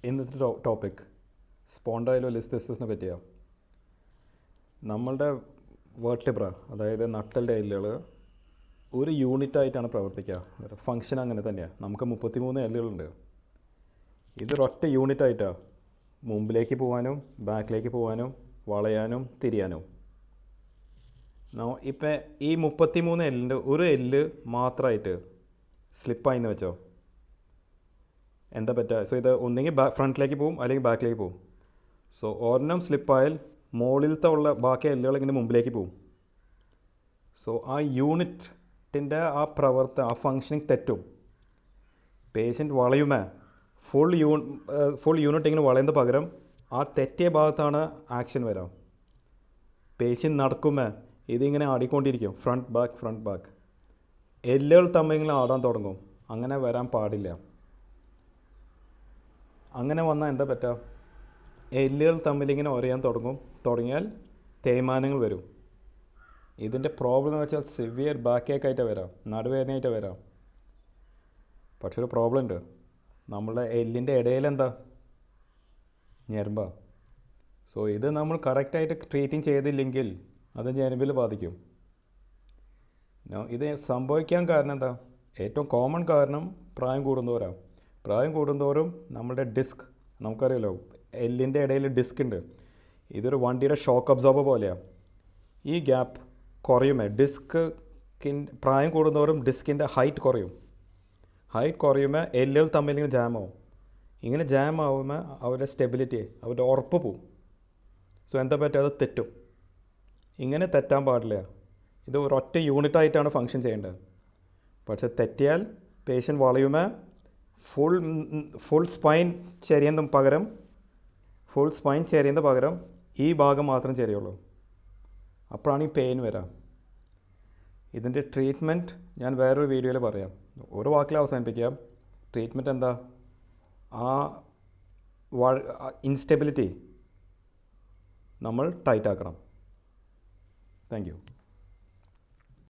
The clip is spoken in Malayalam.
ഇന്നത്തെ ടോപ്പിക് സ്പോണ്ടൈലോലിസ്തെസിസിനെ പറ്റിയാണ്. നമ്മളുടെ വേർട്ടിബ്ര, അതായത് നട്ടലിൻ്റെ എല്ലുകൾ ഒരു യൂണിറ്റായിട്ടാണ് പ്രവർത്തിക്കുക. ഒരു ഫങ്ഷൻ അങ്ങനെ തന്നെയാണ്. നമുക്ക് 33 എല്ലുകളുണ്ട്. ഇതൊരൊറ്റ യൂണിറ്റായിട്ടാണ് മുമ്പിലേക്ക് പോകാനും ബാക്കിലേക്ക് പോകാനും വളയാനും തിരിയാനും. ഇപ്പം ഈ 33 എല്ലിൻ്റെ ഒരു എല്ല് മാത്രമായിട്ട് സ്ലിപ്പായിന്ന് വെച്ചോ, എന്താ പറ്റുക? സോ ഇത് ഒന്നെങ്കിൽ ഫ്രണ്ടിലേക്ക് പോകും അല്ലെങ്കിൽ ബാക്കിലേക്ക് പോകും. സോ ഒരെണ്ണം സ്ലിപ്പായാൽ മുകളിലത്തെ ഉള്ള ബാക്കി എല്ലുകൾ ഇങ്ങനെ മുമ്പിലേക്ക് പോകും. സോ ആ യൂണിറ്റിൻ്റെ ആ ഫങ്ഷനിങ് തെറ്റും. പേഷ്യൻറ്റ് വളയുമേ ഫുൾ യൂണിറ്റ് ഇങ്ങനെ വളയുന്ന പകരം ആ തെറ്റിയ ഭാഗത്താണ് ആക്ഷൻ വരാം. പേഷ്യൻറ്റ് നടക്കുമേ ഇതിങ്ങനെ ആടിക്കൊണ്ടിരിക്കും, ഫ്രണ്ട് ബാക്ക്. എല്ലുകൾ തമ്മിൽ ഇങ്ങനെ ആടാൻ തുടങ്ങും. അങ്ങനെ വരാൻ പാടില്ല. അങ്ങനെ വന്നാൽ എന്താ പറ്റുക? എല്ലുകൾ തമ്മിലിങ്ങനെ ഉരയാൻ തുടങ്ങിയാൽ തേയ്മാനങ്ങൾ വരും. ഇതിൻ്റെ പ്രോബ്ലം എന്ന് വെച്ചാൽ സിവിയർ ബാക്ക് ഏക്കായിട്ട് വരാം, നടുവേദനയായിട്ട് വരാം. പക്ഷെ ഒരു പ്രോബ്ലം ഉണ്ട്. നമ്മളുടെ എല്ലിൻ്റെ ഇടയിലെന്താ? ഞരമ്പാ. സോ ഇത് നമ്മൾ കറക്റ്റായിട്ട് ട്രീറ്റിങ് ചെയ്തില്ലെങ്കിൽ അത് ഞരമ്പിൽ ബാധിക്കും. ഇത് സംഭവിക്കാൻ കാരണം എന്താ? ഏറ്റവും കോമൺ കാരണം പ്രായം കൂടുന്തോറും നമ്മുടെ ഡിസ്ക്, നമുക്കറിയാലോ എല്ലിൻ്റെ ഇടയിൽ ഡിസ്ക് ഉണ്ട്. ഇതൊരു വണ്ടിയുടെ ഷോക്ക് അബ്സോർബർ പോലെയാണ്. ഈ ഗ്യാപ്പ് കുറയുമേ പ്രായം കൂടുന്തോറും ഡിസ്കിൻ്റെ ഹൈറ്റ് കുറയുമ്പോൾ എല്ലുകൾ തമ്മിൽ ഇങ്ങനെ ജാം ആവുമ്പോൾ അവരുടെ സ്റ്റെബിലിറ്റി, അവരുടെ ഉറപ്പ് പോവും. സോ എന്താ പറ്റുക? അത് തെറ്റും. ഇങ്ങനെ തെറ്റാൻ പാടില്ല. ഇത് ഒരൊറ്റ യൂണിറ്റായിട്ടാണ് ഫങ്ഷൻ ചെയ്യേണ്ടത്. പക്ഷെ തെറ്റിയാൽ പേഷ്യൻ്റ് വളയുമ്പോൾ ഫുൾ സ്പൈൻ ചെരിയുന്ന പകരം ഈ ഭാഗം മാത്രം ചെരിയുള്ളൂ. അപ്പോഴാണ് ഈ പെയിൻ വരാം. ഇതിൻ്റെ ട്രീറ്റ്മെൻറ്റ് ഞാൻ വേറൊരു വീഡിയോയിൽ പറയാം. ഒരു വാക്കിൽ അവസാനിപ്പിക്കാം. ട്രീറ്റ്മെൻറ്റ് എന്താ? ആ ഇൻസ്റ്റെബിലിറ്റി നമ്മൾ ടൈറ്റാക്കണം. Thank you.